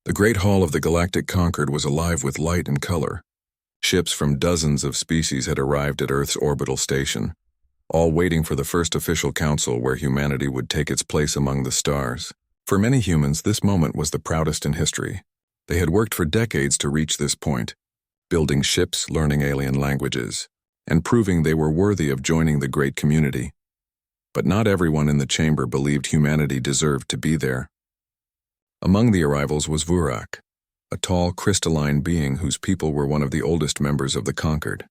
The great hall of the Galactic Concord was alive with light and color. Ships from dozens of species had arrived at Earth's orbital station, all waiting for the first official council where humanity would take its place among the stars. For many humans, this moment was the proudest in history. They had worked for decades to reach this point, building ships, learning alien languages, and proving they were worthy of joining the great community. But not everyone in the chamber believed humanity deserved to be there. Among the arrivals was Vurak, a tall, crystalline being whose people were one of the oldest members of the Concord.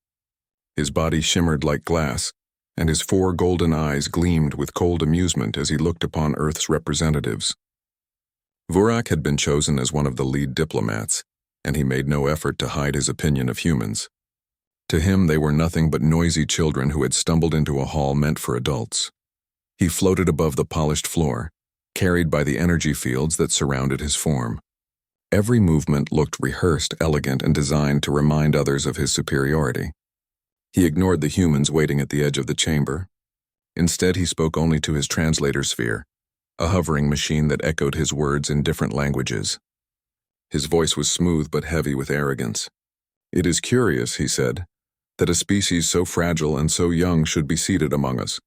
His body shimmered like glass, and his 4 golden eyes gleamed with cold amusement as he looked upon Earth's representatives. Vurak had been chosen as one of the lead diplomats, and he made no effort to hide his opinion of humans. To him, they were nothing but noisy children who had stumbled into a hall meant for adults. He floated above the polished floor, carried by the energy fields that surrounded his form. Every movement looked rehearsed, elegant, and designed to remind others of his superiority. He ignored the humans waiting at the edge of the chamber. Instead, he spoke only to his translator sphere, a hovering machine that echoed his words in different languages. His voice was smooth but heavy with arrogance. "It is curious," he said, "that a species so fragile and so young should be seated among us.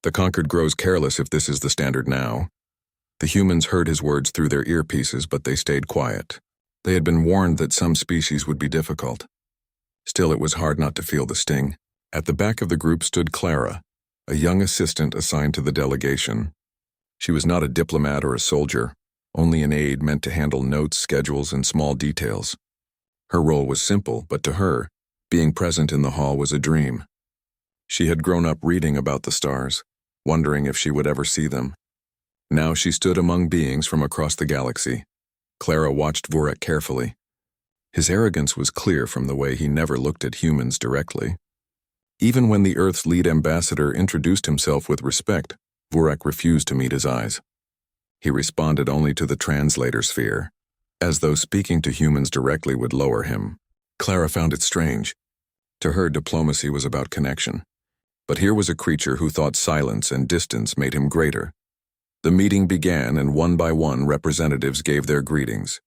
The Concord grows careless if this is the standard now." The humans heard his words through their earpieces, but they stayed quiet. They had been warned that some species would be difficult. Still, it was hard not to feel the sting. At the back of the group stood Clara, a young assistant assigned to the delegation. She was not a diplomat or a soldier, only an aide meant to handle notes, schedules, and small details. Her role was simple, but to her, being present in the hall was a dream. She had grown up reading about the stars, wondering if she would ever see them. Now she stood among beings from across the galaxy. Clara watched Vurak carefully. His arrogance was clear from the way he never looked at humans directly. Even when the Earth's lead ambassador introduced himself with respect, Vurak refused to meet his eyes. He responded only to the translator sphere, as though speaking to humans directly would lower him. Clara found it strange. To her, diplomacy was about connection. But here was a creature who thought silence and distance made him greater. The meeting began, and one by one representatives gave their greetings.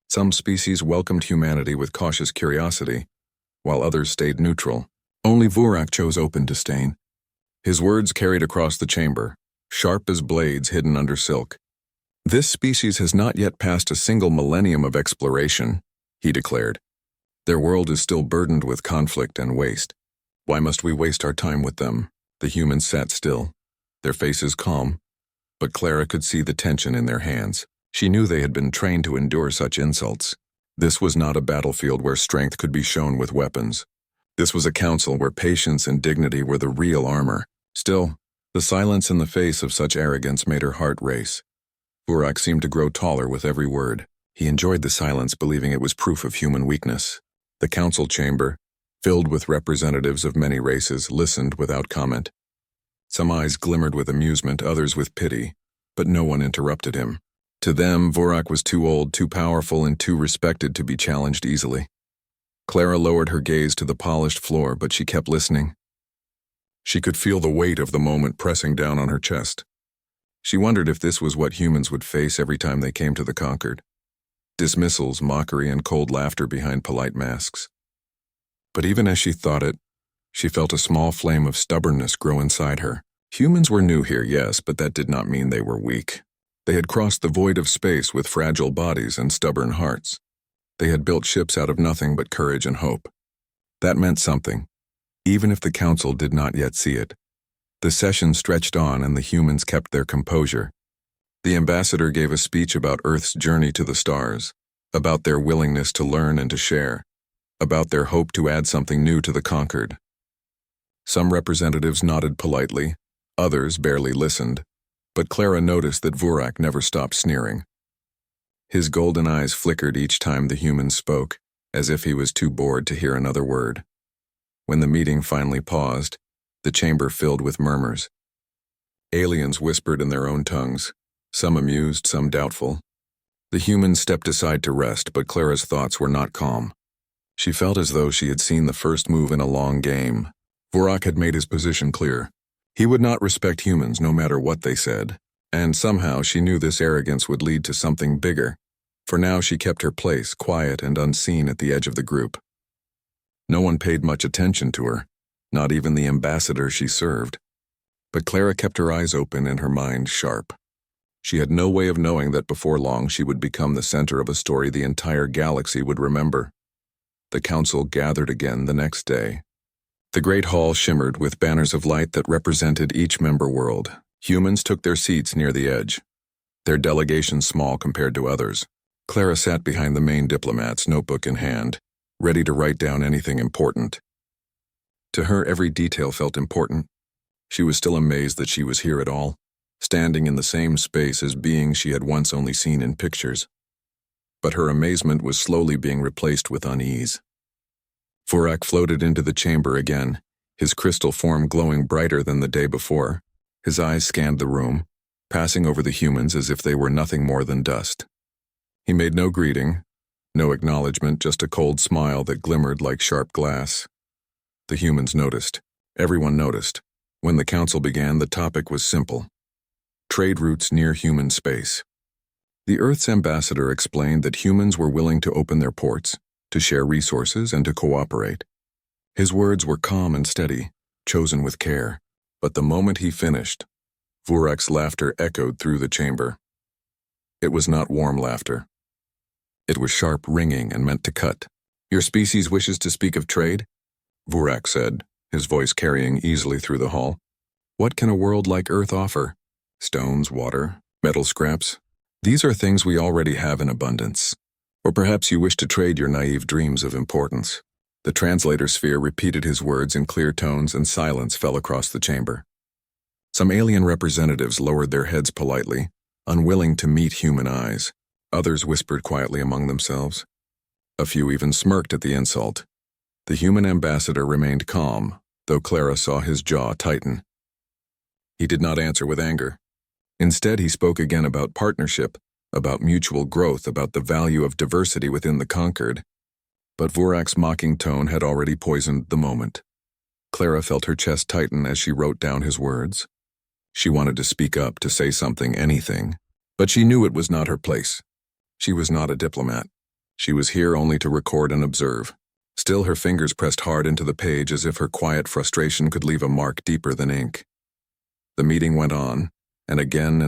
Some species welcomed humanity with cautious curiosity, while others stayed neutral. Only Vurak chose open disdain. His words carried across the chamber, sharp as blades hidden under silk. "This species has not yet passed a single millennium of exploration," he declared. "Their world is still burdened with conflict and waste. Why must we waste our time with them?" The humans sat still, their faces calm, but Clara could see the tension in their hands. She knew they had been trained to endure such insults. This was not a battlefield where strength could be shown with weapons. This was a council where patience and dignity were the real armor. Still, the silence in the face of such arrogance made her heart race. Vurak seemed to grow taller with every word. He enjoyed the silence, believing it was proof of human weakness. The council chamber, filled with representatives of many races, listened without comment. Some eyes glimmered with amusement, others with pity, but no one interrupted him. To them, Vurak was too old, too powerful, and too respected to be challenged easily. Clara lowered her gaze to the polished floor, but she kept listening. She could feel the weight of the moment pressing down on her chest. She wondered if this was what humans would face every time they came to the Concord. Dismissals, mockery, and cold laughter behind polite masks. But even as she thought it, she felt a small flame of stubbornness grow inside her. Humans were new here, yes, but that did not mean they were weak. They had crossed the void of space with fragile bodies and stubborn hearts. They had built ships out of nothing but courage and hope. That meant something, even if the council did not yet see it. The session stretched on, and the humans kept their composure. The ambassador gave a speech about Earth's journey to the stars, about their willingness to learn and to share, about their hope to add something new to the Concord. Some representatives nodded politely, others barely listened, but Clara noticed that Vurak never stopped sneering. His golden eyes flickered each time the humans spoke, as if he was too bored to hear another word. When the meeting finally paused, the chamber filled with murmurs. Aliens whispered in their own tongues, some amused, some doubtful. The humans stepped aside to rest, but Clara's thoughts were not calm. She felt as though she had seen the first move in a long game. Vurak had made his position clear. He would not respect humans no matter what they said, and somehow she knew this arrogance would lead to something bigger. For now she kept her place, quiet and unseen at the edge of the group. No one paid much attention to her, not even the ambassador she served. But Clara kept her eyes open and her mind sharp. She had no way of knowing that before long she would become the center of a story the entire galaxy would remember. The council gathered again the next day. The great hall shimmered with banners of light that represented each member world. Humans took their seats near the edge, their delegation small compared to others. Clara sat behind the main diplomat's notebook in hand, ready to write down anything important. To her, every detail felt important. She was still amazed that she was here at all, standing in the same space as beings she had once only seen in pictures. But her amazement was slowly being replaced with unease. Vurak floated into the chamber again, his crystal form glowing brighter than the day before. His eyes scanned the room, passing over the humans as if they were nothing more than dust. He made no greeting, no acknowledgement, just a cold smile that glimmered like sharp glass. The humans noticed. Everyone noticed. When the council began, the topic was simple: trade routes near human space. The Earth's ambassador explained that humans were willing to open their ports, to share resources and to cooperate. His words were calm and steady, chosen with care. But the moment he finished, Vurak's laughter echoed through the chamber. It was not warm laughter. It was sharp, ringing, and meant to cut. "Your species wishes to speak of trade?" Vurak said, his voice carrying easily through the hall. "What can a world like Earth offer? Stones, water, metal scraps? These are things we already have in abundance. Or perhaps you wish to trade your naive dreams of importance." The translator sphere repeated his words in clear tones, and silence fell across the chamber. Some alien representatives lowered their heads politely, unwilling to meet human eyes. Others whispered quietly among themselves. A few even smirked at the insult. The human ambassador remained calm, though Clara saw his jaw tighten. He did not answer with anger. Instead, he spoke again about partnership, about mutual growth, about the value of diversity within the conquered. But Vurak's mocking tone had already poisoned the moment. Clara felt her chest tighten as she wrote down his words. She wanted to speak up, to say something, anything. But she knew it was not her place. She was not a diplomat. She was here only to record and observe. Still, her fingers pressed hard into the page as if her quiet frustration could leave a mark deeper than ink. The meeting went on, and again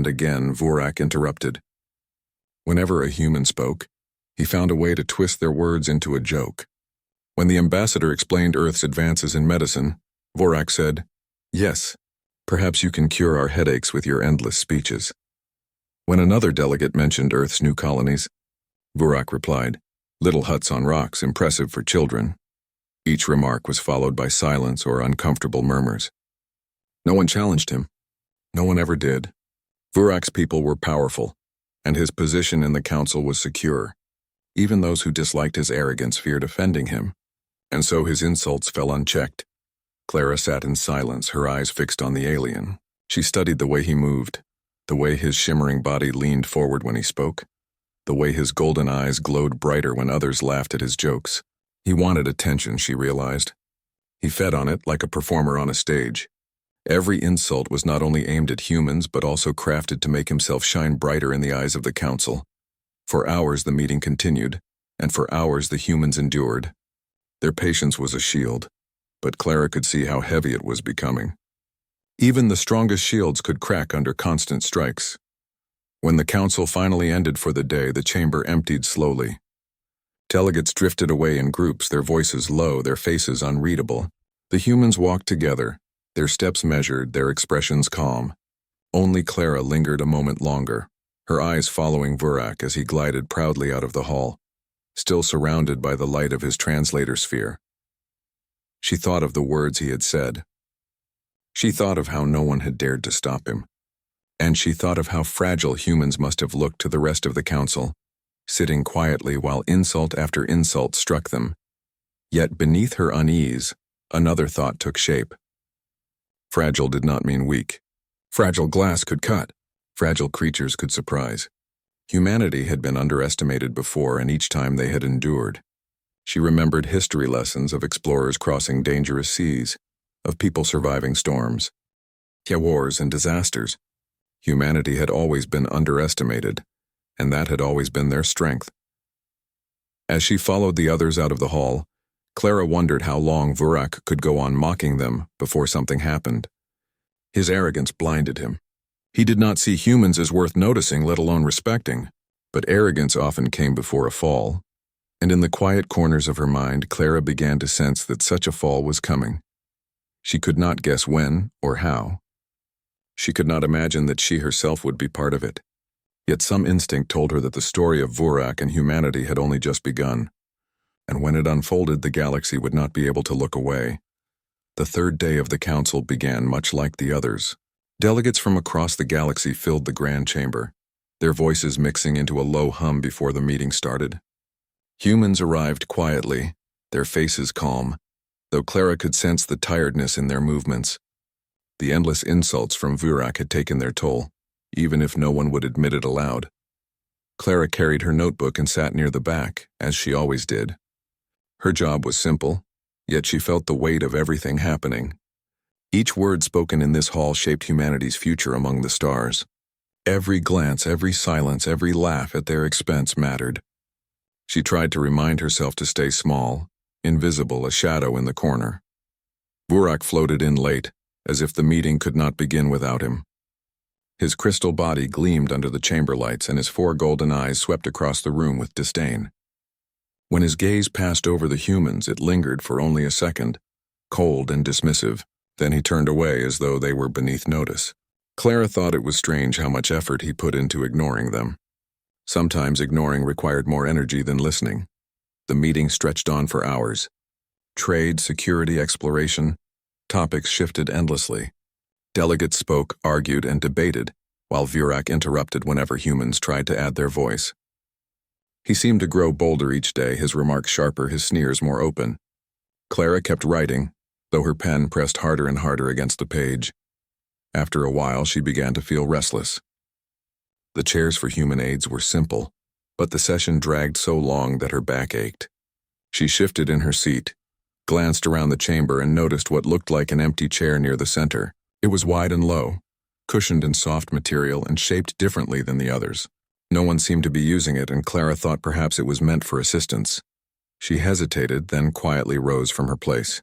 Vurak interrupted. Whenever a human spoke, he found a way to twist their words into a joke. When the ambassador explained Earth's advances in medicine, Vurak said, "Yes, perhaps you can cure our headaches with your endless speeches." When another delegate mentioned Earth's new colonies, Vurak replied, "Little huts on rocks, impressive for children." Each remark was followed by silence or uncomfortable murmurs. No one challenged him. No one ever did. Vurak's people were powerful, and his position in the council was secure. Even those who disliked his arrogance feared offending him, and so his insults fell unchecked. Clara sat in silence, her eyes fixed on the alien. She studied the way he moved, the way his shimmering body leaned forward when he spoke, the way his golden eyes glowed brighter when others laughed at his jokes. He wanted attention, she realized. He fed on it like a performer on a stage. Every insult was not only aimed at humans but also crafted to make himself shine brighter in the eyes of the council. For hours the meeting continued, and for hours the humans endured. Their patience was a shield, but Clara could see how heavy it was becoming. Even the strongest shields could crack under constant strikes. When the council finally ended for the day, the chamber emptied slowly. Delegates drifted away in groups, their voices low, their faces unreadable. The humans walked together, their steps measured, their expressions calm. Only Clara lingered a moment longer, her eyes following Vurak as he glided proudly out of the hall, still surrounded by the light of his translator sphere. She thought of the words he had said. She thought of how no one had dared to stop him. And she thought of how fragile humans must have looked to the rest of the council, sitting quietly while insult after insult struck them. Yet beneath her unease, another thought took shape. Fragile did not mean weak. Fragile glass could cut. Fragile creatures could surprise. Humanity had been underestimated before, and each time they had endured. She remembered history lessons of explorers crossing dangerous seas, of people surviving storms, wars and disasters. Humanity had always been underestimated, and that had always been their strength. As she followed the others out of the hall, Clara wondered how long Vurak could go on mocking them before something happened. His arrogance blinded him. He did not see humans as worth noticing, let alone respecting, but arrogance often came before a fall, and in the quiet corners of her mind, Clara began to sense that such a fall was coming. She could not guess when or how. She could not imagine that she herself would be part of it. Yet some instinct told her that the story of Vurak and humanity had only just begun, and when it unfolded, the galaxy would not be able to look away. The third day of the council began much like the others. Delegates from across the galaxy filled the grand chamber, their voices mixing into a low hum before the meeting started. Humans arrived quietly, their faces calm, though Clara could sense the tiredness in their movements. The endless insults from Vurak had taken their toll, even if no one would admit it aloud. Clara carried her notebook and sat near the back, as she always did. Her job was simple, yet she felt the weight of everything happening. Each word spoken in this hall shaped humanity's future among the stars. Every glance, every silence, every laugh at their expense mattered. She tried to remind herself to stay small, invisible, a shadow in the corner. Vurak floated in late, as if the meeting could not begin without him. His crystal body gleamed under the chamber lights, and his 4 golden eyes swept across the room with disdain. When his gaze passed over the humans, it lingered for only a second, cold and dismissive. Then he turned away as though they were beneath notice. Clara thought it was strange how much effort he put into ignoring them. Sometimes ignoring required more energy than listening. The meeting stretched on for hours. Trade, security, exploration, topics shifted endlessly. Delegates spoke, argued, and debated, while Vurak interrupted whenever humans tried to add their voice. He seemed to grow bolder each day, his remarks sharper, his sneers more open. Clara kept writing, though her pen pressed harder and harder against the page. After a while, she began to feel restless. The chairs for human aides were simple, but the session dragged so long that her back ached. She shifted in her seat, glanced around the chamber, and noticed what looked like an empty chair near the center. It was wide and low, cushioned in soft material and shaped differently than the others. No one seemed to be using it, and Clara thought perhaps it was meant for assistance. She hesitated, then quietly rose from her place.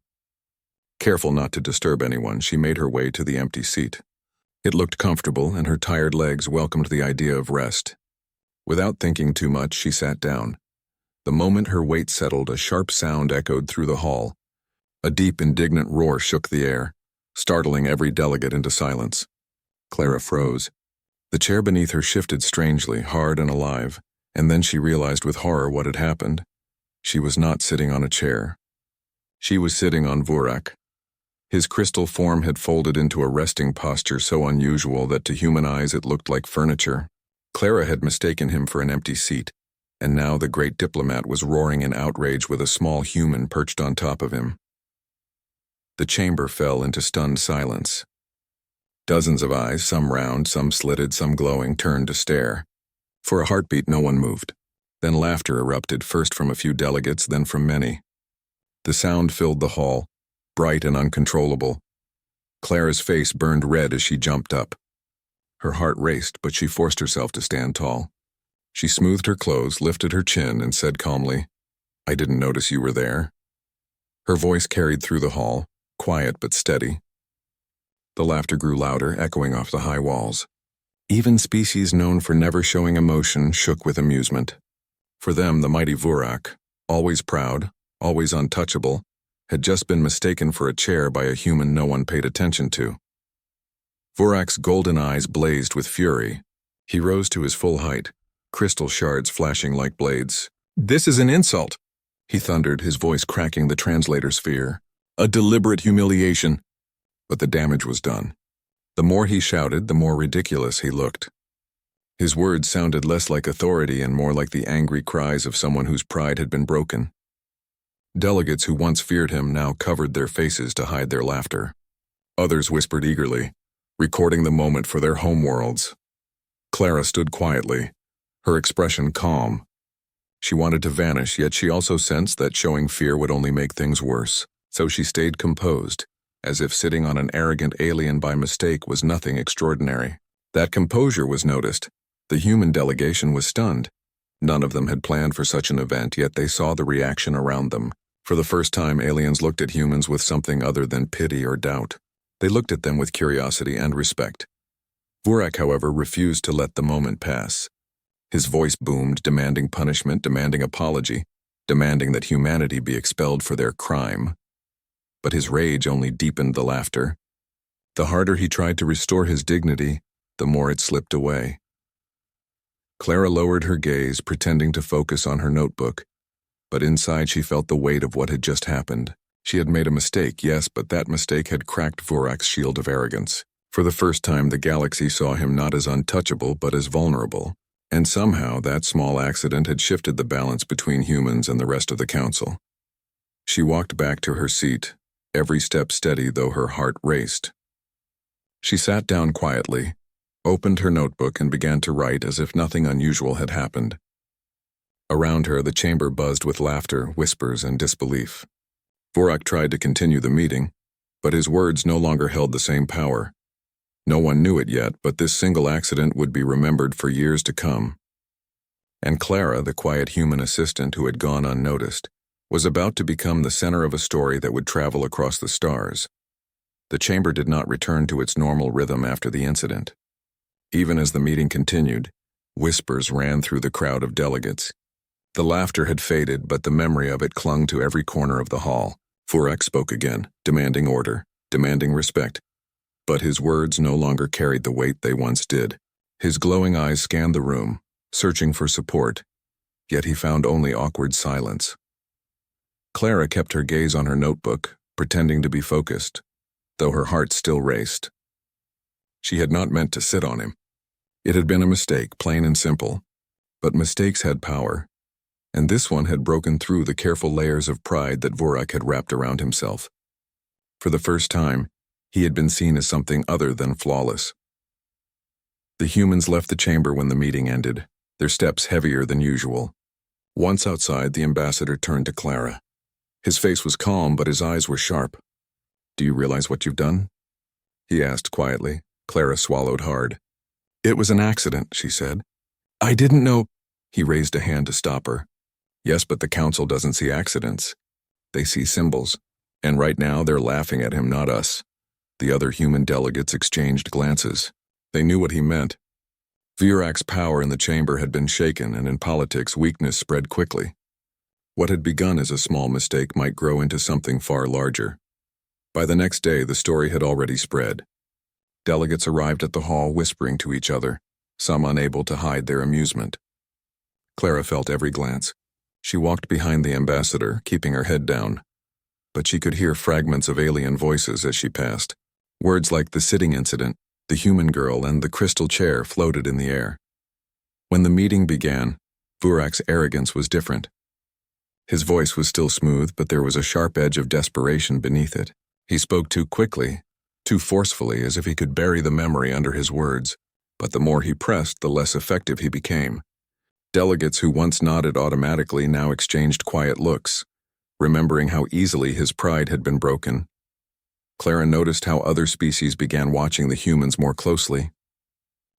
Careful not to disturb anyone, she made her way to the empty seat. It looked comfortable, and her tired legs welcomed the idea of rest. Without thinking too much, she sat down. The moment her weight settled, a sharp sound echoed through the hall. A deep, indignant roar shook the air, startling every delegate into silence. Clara froze. The chair beneath her shifted strangely, hard and alive, and then she realized with horror what had happened. She was not sitting on a chair. She was sitting on Vurak. His crystal form had folded into a resting posture so unusual that to human eyes it looked like furniture. Clara had mistaken him for an empty seat, and now the great diplomat was roaring in outrage with a small human perched on top of him. The chamber fell into stunned silence. Dozens of eyes, some round, some slitted, some glowing, turned to stare. For a heartbeat, no one moved. Then laughter erupted, first from a few delegates, then from many. The sound filled the hall, bright and uncontrollable. Clara's face burned red as she jumped up. Her heart raced, but she forced herself to stand tall. She smoothed her clothes, lifted her chin, and said calmly, "I didn't notice you were there." Her voice carried through the hall, quiet but steady. The laughter grew louder, echoing off the high walls. Even species known for never showing emotion shook with amusement. For them, the mighty Vurak, always proud, always untouchable, had just been mistaken for a chair by a human no one paid attention to. Vurak's golden eyes blazed with fury. He rose to his full height, crystal shards flashing like blades. "This is an insult," he thundered, his voice cracking the translator's fear. "A deliberate humiliation." But the damage was done. The more he shouted, the more ridiculous he looked. His words sounded less like authority and more like the angry cries of someone whose pride had been broken. Delegates who once feared him now covered their faces to hide their laughter. Others whispered eagerly, recording the moment for their homeworlds. Clara stood quietly, her expression calm. She wanted to vanish, yet she also sensed that showing fear would only make things worse. So she stayed composed, as if sitting on an arrogant alien by mistake was nothing extraordinary. That composure was noticed, The human delegation was stunned. None of them had planned for such an event, yet they saw the reaction around them. For the first time, aliens looked at humans with something other than pity or doubt. They looked at them with curiosity and respect. Vurak, however, refused to let the moment pass. His voice boomed, demanding punishment, demanding apology, demanding that humanity be expelled for their crime. But his rage only deepened the laughter. The harder he tried to restore his dignity, the more it slipped away. Clara lowered her gaze, pretending to focus on her notebook. But inside she felt the weight of what had just happened. She had made a mistake, yes, but that mistake had cracked Vurak's shield of arrogance. For the first time, the galaxy saw him not as untouchable, but as vulnerable. And somehow, that small accident had shifted the balance between humans and the rest of the council. She walked back to her seat, every step steady though her heart raced. She sat down quietly, opened her notebook and began to write as if nothing unusual had happened. Around her, the chamber buzzed with laughter, whispers, and disbelief. Vurak tried to continue the meeting, but his words no longer held the same power. No one knew it yet, but this single accident would be remembered for years to come. And Clara, the quiet human assistant who had gone unnoticed, was about to become the center of a story that would travel across the stars. The chamber did not return to its normal rhythm after the incident. Even as the meeting continued, whispers ran through the crowd of delegates. The laughter had faded, but the memory of it clung to every corner of the hall. Vurak spoke again, demanding order, demanding respect. But his words no longer carried the weight they once did. His glowing eyes scanned the room, searching for support, yet he found only awkward silence. Clara kept her gaze on her notebook, pretending to be focused, though her heart still raced. She had not meant to sit on him. It had been a mistake, plain and simple. But mistakes had power, and this one had broken through the careful layers of pride that Vurak had wrapped around himself. For the first time, he had been seen as something other than flawless. The humans left the chamber when the meeting ended, their steps heavier than usual. Once outside, the ambassador turned to Clara. His face was calm, but his eyes were sharp. "Do you realize what you've done?" he asked quietly. Clara swallowed hard. "It was an accident," she said. "I didn't know—" He raised a hand to stop her. "Yes, but the council doesn't see accidents. They see symbols, and right now they're laughing at him, not us." The other human delegates exchanged glances. They knew what he meant. Vurak's power in the chamber had been shaken, and in politics, weakness spread quickly. What had begun as a small mistake might grow into something far larger. By the next day, the story had already spread. Delegates arrived at the hall whispering to each other, some unable to hide their amusement. Clara felt every glance. She walked behind the ambassador, keeping her head down. But she could hear fragments of alien voices as she passed. Words like the sitting incident, the human girl, and the crystal chair floated in the air. When the meeting began, Vurak's arrogance was different. His voice was still smooth, but there was a sharp edge of desperation beneath it. He spoke too quickly, too forcefully, as if he could bury the memory under his words. But the more he pressed, the less effective he became. Delegates who once nodded automatically now exchanged quiet looks, remembering how easily his pride had been broken. Clara noticed how other species began watching the humans more closely.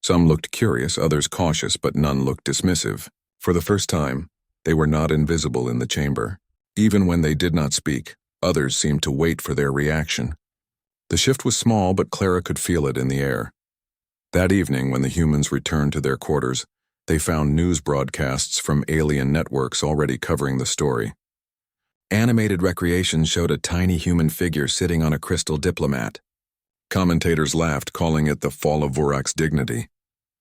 Some looked curious, others cautious, but none looked dismissive. For the first time, they were not invisible in the chamber. Even when they did not speak, others seemed to wait for their reaction. The shift was small, but Clara could feel it in the air. That evening, when the humans returned to their quarters, they found news broadcasts from alien networks already covering the story. Animated recreations showed a tiny human figure sitting on a crystal diplomat. Commentators laughed, calling it the fall of Vurak's dignity.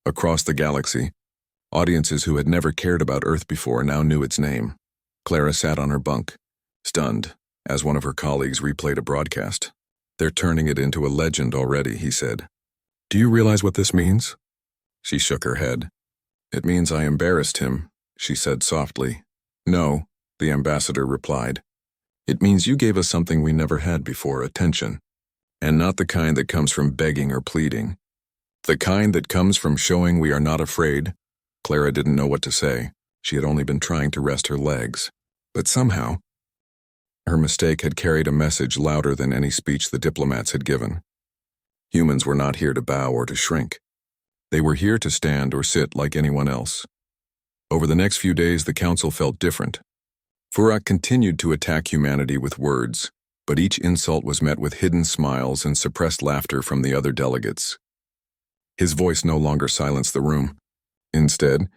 Across the galaxy, audiences who had never cared about Earth before now knew its name. Clara sat on her bunk, stunned, as one of her colleagues replayed a broadcast. "They're turning it into a legend already," he said. "Do you realize what this means?" She shook her head. "It means I embarrassed him," she said softly. "No," the ambassador replied. "It means you gave us something we never had before, attention. And not the kind that comes from begging or pleading. The kind that comes from showing we are not afraid." Clara didn't know what to say. She had only been trying to rest her legs. But somehow, her mistake had carried a message louder than any speech the diplomats had given. Humans were not here to bow or to shrink. They were here to stand or sit like anyone else. Over the next few days, the council felt different. Vurak continued to attack humanity with words, but each insult was met with hidden smiles and suppressed laughter from the other delegates. His voice no longer silenced the room. Instead,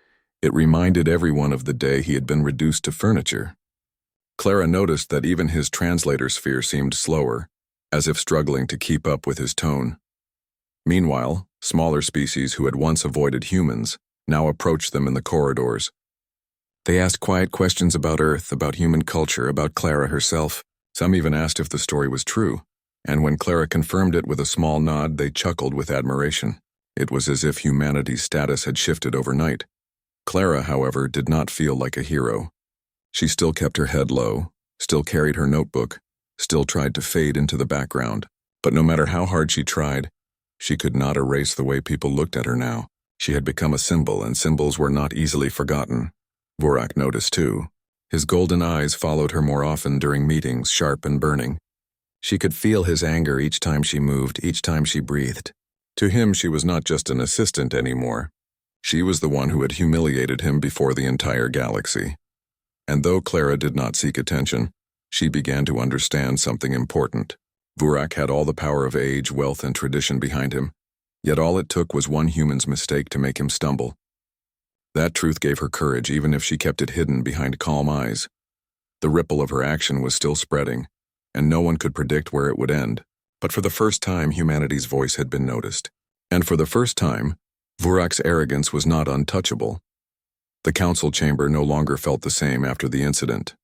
it reminded everyone of the day he had been reduced to furniture. Clara noticed that even his translator sphere seemed slower, as if struggling to keep up with his tone. Meanwhile, smaller species who had once avoided humans now approached them in the corridors. They asked quiet questions about Earth, about human culture, about Clara herself. Some even asked if the story was true, and when Clara confirmed it with a small nod, they chuckled with admiration. It was as if humanity's status had shifted overnight. Clara, however, did not feel like a hero. She still kept her head low, still carried her notebook, still tried to fade into the background. But no matter how hard she tried, she could not erase the way people looked at her now. She had become a symbol, and symbols were not easily forgotten. Vurak noticed too. His golden eyes followed her more often during meetings, sharp and burning. She could feel his anger each time she moved, each time she breathed. To him, she was not just an assistant anymore. She was the one who had humiliated him before the entire galaxy. And though Clara did not seek attention, she began to understand something important. Vurak had all the power of age, wealth, and tradition behind him, yet all it took was one human's mistake to make him stumble. That truth gave her courage, even if she kept it hidden behind calm eyes. The ripple of her action was still spreading, and no one could predict where it would end. But for the first time, humanity's voice had been noticed. And for the first time, Vurak's arrogance was not untouchable. The council chamber no longer felt the same after the incident.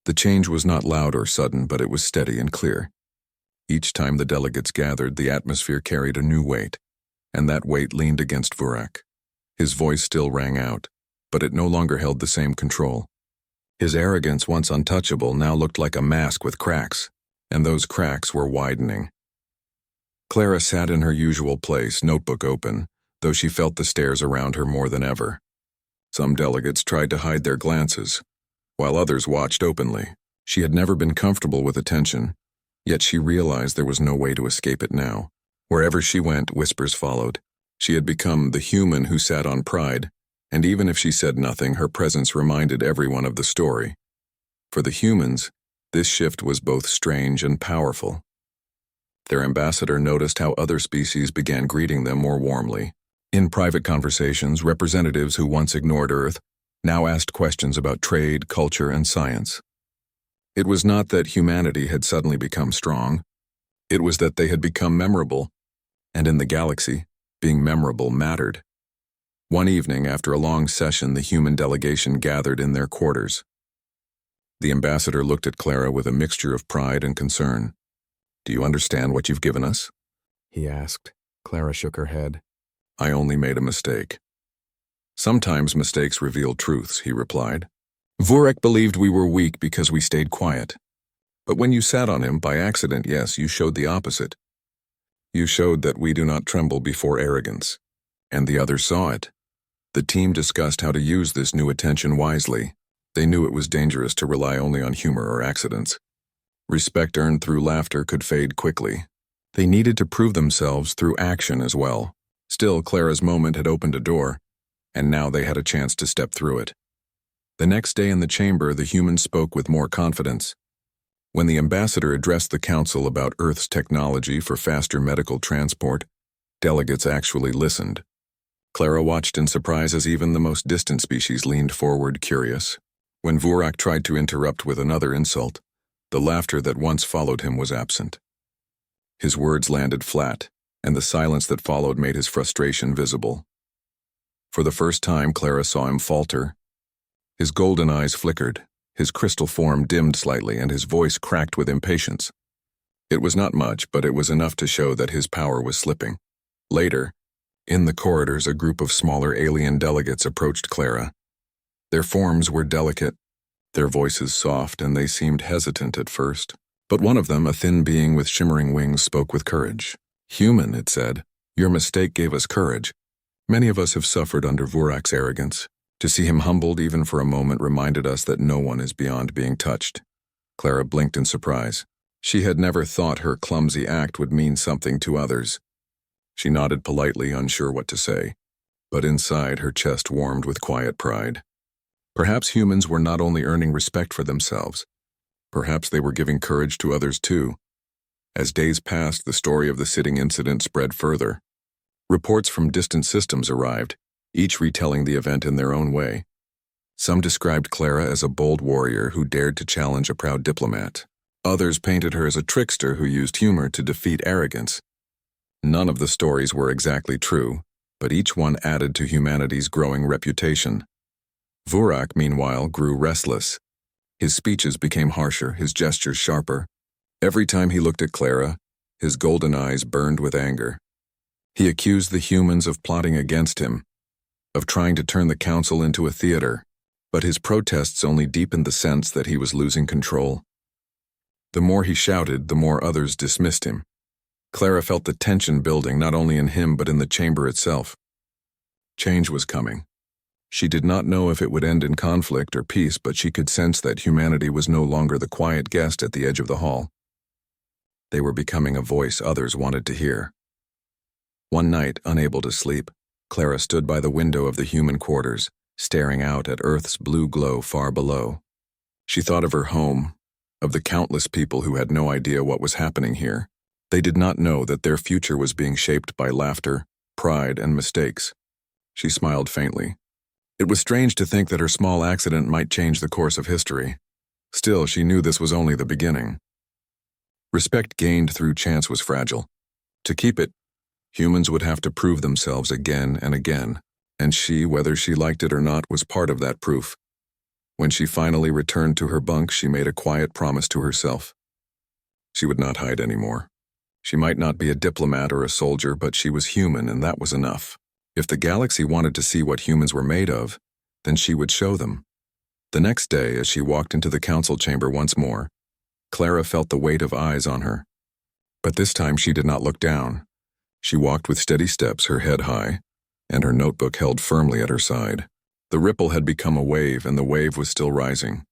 The change was not loud or sudden, but it was steady and clear. Each time the delegates gathered, the atmosphere carried a new weight, and that weight leaned against Vurak. His voice still rang out, but it no longer held the same control. His arrogance, once untouchable, now looked like a mask with cracks, and those cracks were widening. Clara sat in her usual place, notebook open, though she felt the stares around her more than ever. Some delegates tried to hide their glances, while others watched openly. She had never been comfortable with attention, yet she realized there was no way to escape it now. Wherever she went, whispers followed. She had become the human who sat on pride, and even if she said nothing, her presence reminded everyone of the story. For the humans, this shift was both strange and powerful. Their ambassador noticed how other species began greeting them more warmly. In private conversations, representatives who once ignored Earth now asked questions about trade, culture, and science. It was not that humanity had suddenly become strong. It was that they had become memorable, and in the galaxy, being memorable mattered. One evening, after a long session, the human delegation gathered in their quarters. The ambassador looked at Clara with a mixture of pride and concern. "Do you understand what you've given us?" he asked. Clara shook her head. "I only made a mistake." "Sometimes mistakes reveal truths," he replied. "Vurak believed we were weak because we stayed quiet. But when you sat on him by accident, yes, you showed the opposite. You showed that we do not tremble before arrogance. And the others saw it. The team discussed how to use this new attention wisely. They knew it was dangerous to rely only on humor or accidents. Respect earned through laughter could fade quickly. They needed to prove themselves through action as well. Still, Clara's moment had opened a door, and now they had a chance to step through it. The next day in the chamber, the humans spoke with more confidence. When the ambassador addressed the council about Earth's technology for faster medical transport, delegates actually listened. Clara watched in surprise as even the most distant species leaned forward, curious. When Vurak tried to interrupt with another insult, the laughter that once followed him was absent. His words landed flat, and the silence that followed made his frustration visible. For the first time, Clara saw him falter. His golden eyes flickered, his crystal form dimmed slightly, and his voice cracked with impatience. It was not much, but it was enough to show that his power was slipping. Later, in the corridors, a group of smaller alien delegates approached Clara. Their forms were delicate, their voices soft, and they seemed hesitant at first. But one of them, a thin being with shimmering wings, spoke with courage. "Human," it said, "your mistake gave us courage. Many of us have suffered under Vurak's arrogance. To see him humbled even for a moment reminded us that no one is beyond being touched." Clara blinked in surprise. She had never thought her clumsy act would mean something to others. She nodded politely, unsure what to say, but inside her chest warmed with quiet pride. Perhaps humans were not only earning respect for themselves, perhaps they were giving courage to others too. As days passed, the story of the sitting incident spread further. Reports from distant systems arrived, each retelling the event in their own way. Some described Clara as a bold warrior who dared to challenge a proud diplomat. Others painted her as a trickster who used humor to defeat arrogance. None of the stories were exactly true, but each one added to humanity's growing reputation. Vurak, meanwhile, grew restless. His speeches became harsher, his gestures sharper. Every time he looked at Clara, his golden eyes burned with anger. He accused the humans of plotting against him, of trying to turn the council into a theater, but his protests only deepened the sense that he was losing control. The more he shouted, the more others dismissed him. Clara felt the tension building not only in him but in the chamber itself. Change was coming. She did not know if it would end in conflict or peace, but she could sense that humanity was no longer the quiet guest at the edge of the hall. They were becoming a voice others wanted to hear. One night, unable to sleep, Clara stood by the window of the human quarters, staring out at Earth's blue glow far below. She thought of her home, of the countless people who had no idea what was happening here. They did not know that their future was being shaped by laughter, pride, and mistakes. She smiled faintly. It was strange to think that her small accident might change the course of history. Still, she knew this was only the beginning. Respect gained through chance was fragile. To keep it, humans would have to prove themselves again and again, and she, whether she liked it or not, was part of that proof. When she finally returned to her bunk, she made a quiet promise to herself. She would not hide anymore. She might not be a diplomat or a soldier, but she was human, and that was enough. If the galaxy wanted to see what humans were made of, then she would show them. The next day, as she walked into the council chamber once more, Clara felt the weight of eyes on her. But this time she did not look down. She walked with steady steps, her head high, and her notebook held firmly at her side. The ripple had become a wave, and the wave was still rising.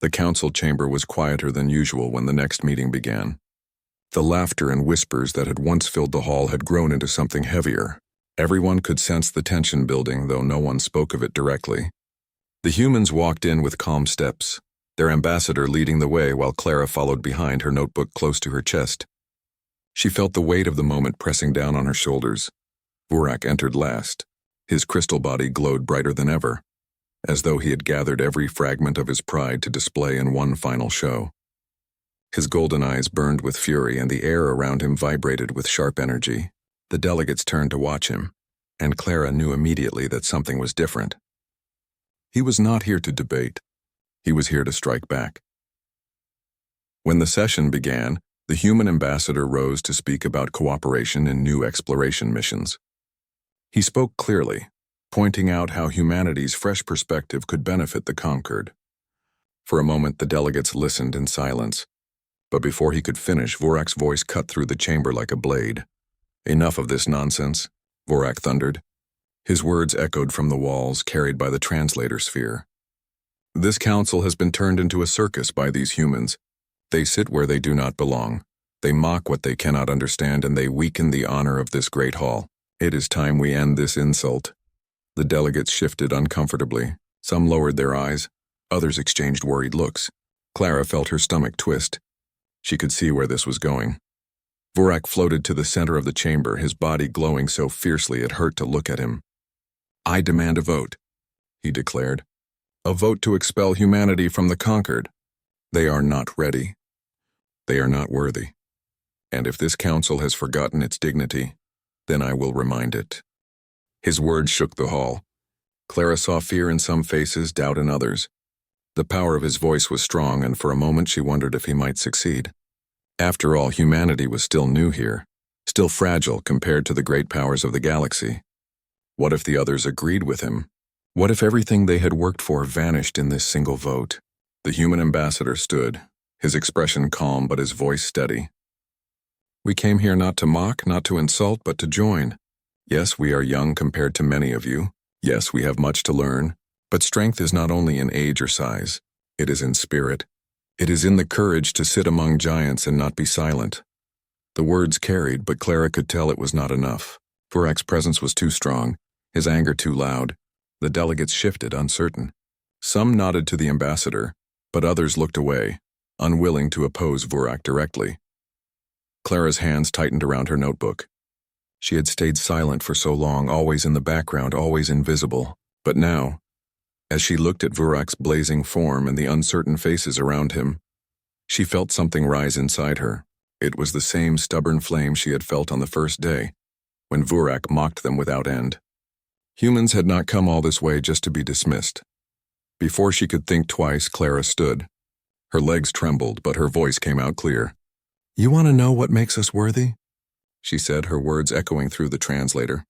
The council chamber was quieter than usual when the next meeting began. The laughter and whispers that had once filled the hall had grown into something heavier. Everyone could sense the tension building, though no one spoke of it directly. The humans walked in with calm steps, their ambassador leading the way while Clara followed behind, her notebook close to her chest. She felt the weight of the moment pressing down on her shoulders. Vurak entered last. His crystal body glowed brighter than ever, as though he had gathered every fragment of his pride to display in one final show. His golden eyes burned with fury, and the air around him vibrated with sharp energy. The delegates turned to watch him, and Clara knew immediately that something was different. He was not here to debate. He was here to strike back. When the session began, the human ambassador rose to speak about cooperation in new exploration missions. He spoke clearly, pointing out how humanity's fresh perspective could benefit the conquered. For a moment, the delegates listened in silence, but before he could finish, Vurak's voice cut through the chamber like a blade. "Enough of this nonsense," Vurak thundered. His words echoed from the walls, carried by the translator sphere. "This council has been turned into a circus by these humans. They sit where they do not belong. They mock what they cannot understand, and they weaken the honor of this great hall. It is time we end this insult." The delegates shifted uncomfortably. Some lowered their eyes. Others exchanged worried looks. Clara felt her stomach twist. She could see where this was going. Vurak floated to the center of the chamber, his body glowing so fiercely it hurt to look at him. "I demand a vote," he declared. "A vote to expel humanity from the conquered. They are not ready. They are not worthy. And if this council has forgotten its dignity, then I will remind it." His words shook the hall. Clara saw fear in some faces, doubt in others. The power of his voice was strong, and for a moment she wondered if he might succeed. After all, humanity was still new here, still fragile compared to the great powers of the galaxy. What if the others agreed with him? What if everything they had worked for vanished in this single vote? The human ambassador stood, his expression calm but his voice steady. "We came here not to mock, not to insult, but to join. Yes, we are young compared to many of you. Yes, we have much to learn. But strength is not only in age or size. It is in spirit. It is in the courage to sit among giants and not be silent. The words carried, but Clara could tell it was not enough. Vurak's presence was too strong, his anger too loud. The delegates shifted, uncertain. Some nodded to the ambassador, but others looked away, unwilling to oppose Vurak directly. Clara's hands tightened around her notebook. She had stayed silent for so long, always in the background, always invisible. But now, as she looked at Vurak's blazing form and the uncertain faces around him, she felt something rise inside her. It was the same stubborn flame she had felt on the first day, when Vurak mocked them without end. Humans had not come all this way just to be dismissed. Before she could think twice, Clara stood. Her legs trembled, but her voice came out clear. "You want to know what makes us worthy?" she said, her words echoing through the translator.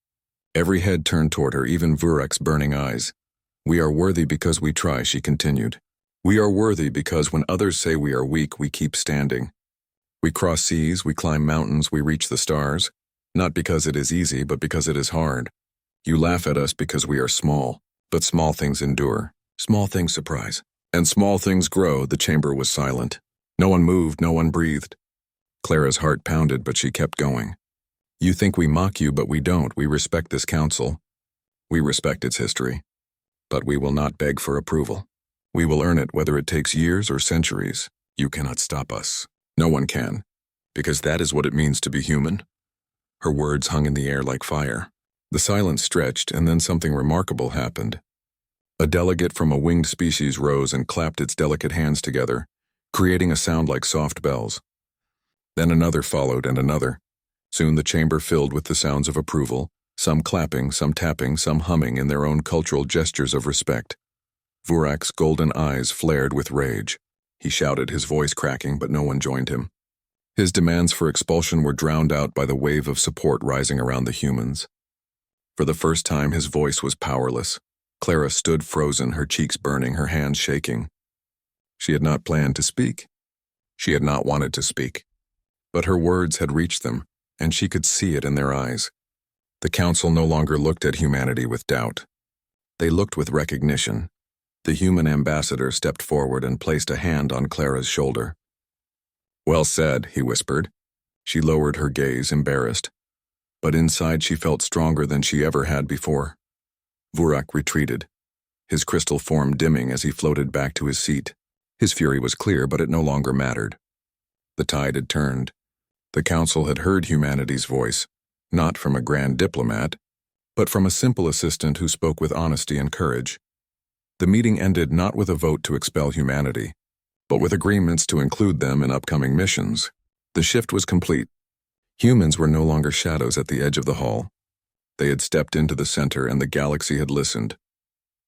Every head turned toward her, even Vurak's burning eyes. "We are worthy because we try," she continued. "We are worthy because when others say we are weak, we keep standing. We cross seas, we climb mountains, we reach the stars, not because it is easy, but because it is hard. You laugh at us because we are small, but small things endure. Small things surprise. And small things grow." The chamber was silent. No one moved, no one breathed. Clara's heart pounded, but she kept going. "You think we mock you, but we don't. We respect this council. We respect its history. But we will not beg for approval. We will earn it, whether it takes years or centuries. You cannot stop us. No one can, because that is what it means to be human." Her words hung in the air like fire. The silence stretched, and then something remarkable happened. A delegate from a winged species rose and clapped its delicate hands together, creating a sound like soft bells. Then another followed, and another. Soon the chamber filled with the sounds of approval, some clapping, some tapping, some humming in their own cultural gestures of respect. Vurak's golden eyes flared with rage. He shouted, his voice cracking, but no one joined him. His demands for expulsion were drowned out by the wave of support rising around the humans. For the first time, his voice was powerless. Clara stood frozen, her cheeks burning, her hands shaking. She had not planned to speak. She had not wanted to speak. But her words had reached them, and she could see it in their eyes. The council no longer looked at humanity with doubt. They looked with recognition. The human ambassador stepped forward and placed a hand on Clara's shoulder. "Well said," he whispered. She lowered her gaze, embarrassed. But inside she felt stronger than she ever had before. Vurak retreated, his crystal form dimming as he floated back to his seat. His fury was clear, but it no longer mattered. The tide had turned. The council had heard humanity's voice, not from a grand diplomat, but from a simple assistant who spoke with honesty and courage. The meeting ended not with a vote to expel humanity, but with agreements to include them in upcoming missions. The shift was complete. Humans were no longer shadows at the edge of the hall. They had stepped into the center, and the galaxy had listened.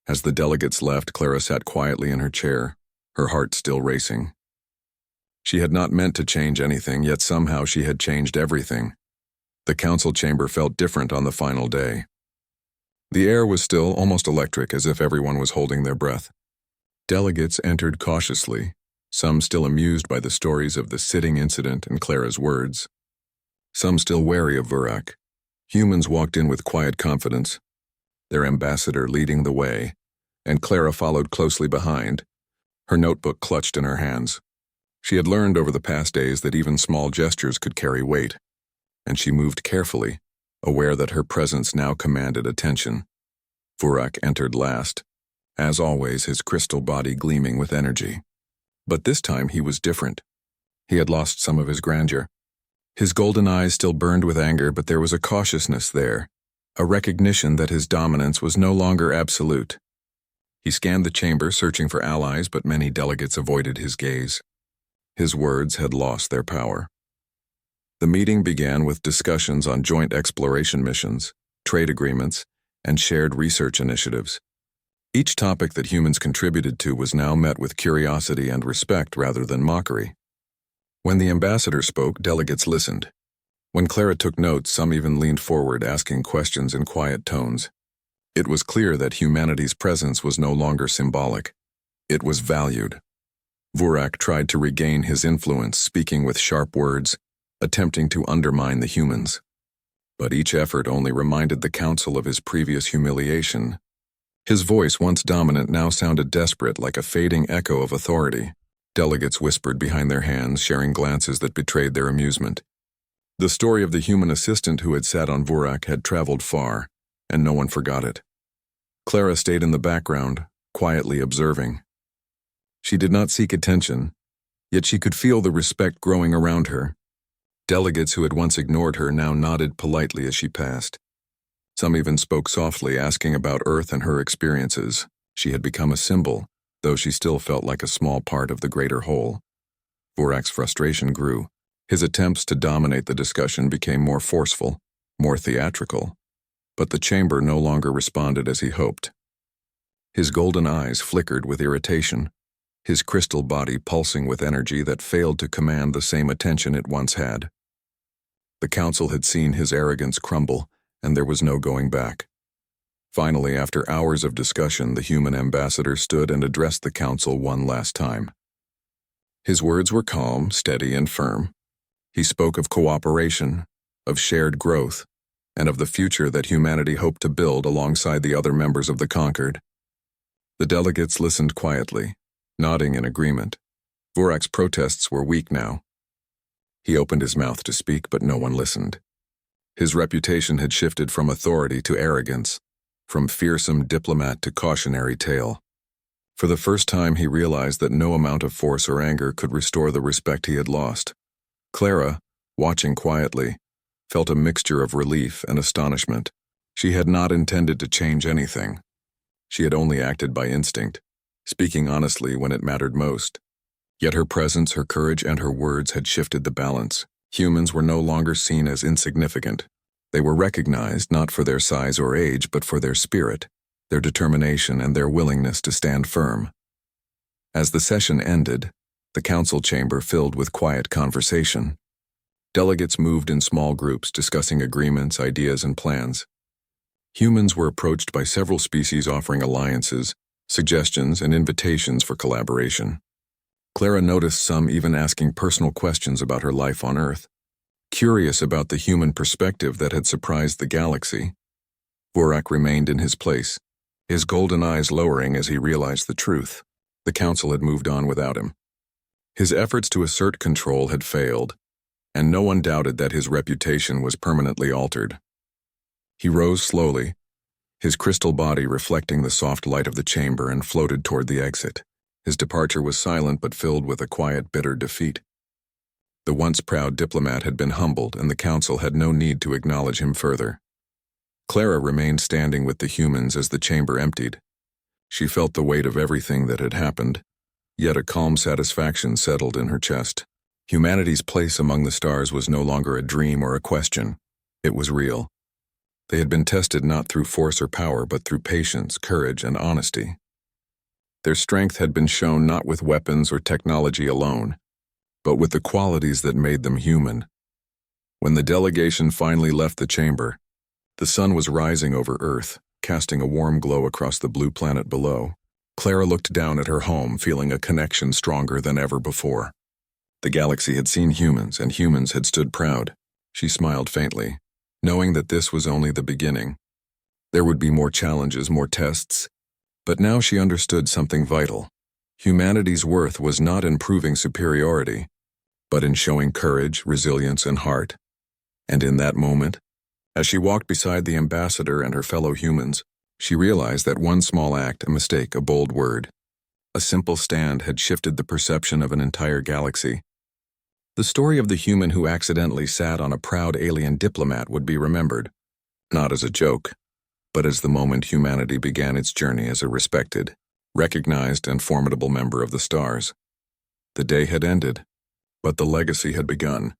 As the delegates left, Clara sat quietly in her chair, her heart still racing. She had not meant to change anything, yet somehow she had changed everything. The council chamber felt different on the final day. The air was still almost electric, as if everyone was holding their breath. Delegates entered cautiously, some still amused by the stories of the sitting incident and Clara's words. Some still wary of Vurak. Humans walked in with quiet confidence, their ambassador leading the way, and Clara followed closely behind, her notebook clutched in her hands. She had learned over the past days that even small gestures could carry weight, and she moved carefully, aware that her presence now commanded attention. Vurak entered last, as always, his crystal body gleaming with energy. But this time he was different. He had lost some of his grandeur. His golden eyes still burned with anger, but there was a cautiousness there, a recognition that his dominance was no longer absolute. He scanned the chamber, searching for allies, but many delegates avoided his gaze. His words had lost their power. The meeting began with discussions on joint exploration missions, trade agreements, and shared research initiatives. Each topic that humans contributed to was now met with curiosity and respect rather than mockery. When the ambassador spoke, delegates listened. When Clara took notes, some even leaned forward, asking questions in quiet tones. It was clear that humanity's presence was no longer symbolic. It was valued. Vurak tried to regain his influence, speaking with sharp words, attempting to undermine the humans. But each effort only reminded the council of his previous humiliation. His voice, once dominant, now sounded desperate, like a fading echo of authority. Delegates whispered behind their hands, sharing glances that betrayed their amusement. The story of the human assistant who had sat on Vorak had traveled far, and no one forgot it. Clara stayed in the background, quietly observing. She did not seek attention, yet she could feel the respect growing around her. Delegates who had once ignored her now nodded politely as she passed. Some even spoke softly, asking about Earth and her experiences. She had become a symbol, though she still felt like a small part of the greater whole. Vorak's frustration grew. His attempts to dominate the discussion became more forceful, more theatrical. But the chamber no longer responded as he hoped. His golden eyes flickered with irritation, his crystal body pulsing with energy that failed to command the same attention it once had. The council had seen his arrogance crumble, and there was no going back. Finally, after hours of discussion, the human ambassador stood and addressed the council one last time. His words were calm, steady, and firm. He spoke of cooperation, of shared growth, and of the future that humanity hoped to build alongside the other members of the Conquered. The delegates listened quietly, nodding in agreement. Vorak's protests were weak now. He opened his mouth to speak, but no one listened. His reputation had shifted from authority to arrogance, from fearsome diplomat to cautionary tale. For the first time, he realized that no amount of force or anger could restore the respect he had lost. Clara, watching quietly, felt a mixture of relief and astonishment. She had not intended to change anything. She had only acted by instinct, speaking honestly when it mattered most. Yet her presence, her courage, and her words had shifted the balance. Humans were no longer seen as insignificant. They were recognized not for their size or age, but for their spirit, their determination, and their willingness to stand firm. As the session ended, the council chamber filled with quiet conversation. Delegates moved in small groups, discussing agreements, ideas, and plans. Humans were approached by several species offering alliances, suggestions, and invitations for collaboration. Clara noticed some even asking personal questions about her life on Earth, curious about the human perspective that had surprised the galaxy. Vorak remained in his place, his golden eyes lowering as he realized the truth. The council had moved on without him. His efforts to assert control had failed, and no one doubted that his reputation was permanently altered. He rose slowly, his crystal body reflecting the soft light of the chamber, and floated toward the exit. His departure was silent but filled with a quiet, bitter defeat. The once proud diplomat had been humbled, and the council had no need to acknowledge him further. Clara remained standing with the humans as the chamber emptied. She felt the weight of everything that had happened, yet a calm satisfaction settled in her chest. Humanity's place among the stars was no longer a dream or a question. It was real. They had been tested not through force or power, but through patience, courage, and honesty. Their strength had been shown not with weapons or technology alone, but with the qualities that made them human. When the delegation finally left the chamber, the sun was rising over Earth, casting a warm glow across the blue planet below. Clara looked down at her home, feeling a connection stronger than ever before. The galaxy had seen humans, and humans had stood proud. She smiled faintly, knowing that this was only the beginning. There would be more challenges, more tests, but now she understood something vital. Humanity's worth was not in proving superiority, but in showing courage, resilience, and heart. And in that moment, as she walked beside the ambassador and her fellow humans, she realized that one small act, a mistake, a bold word, a simple stand had shifted the perception of an entire galaxy. The story of the human who accidentally sat on a proud alien diplomat would be remembered, not as a joke, but as the moment humanity began its journey as a respected, recognized, and formidable member of the stars. The day had ended, but the legacy had begun.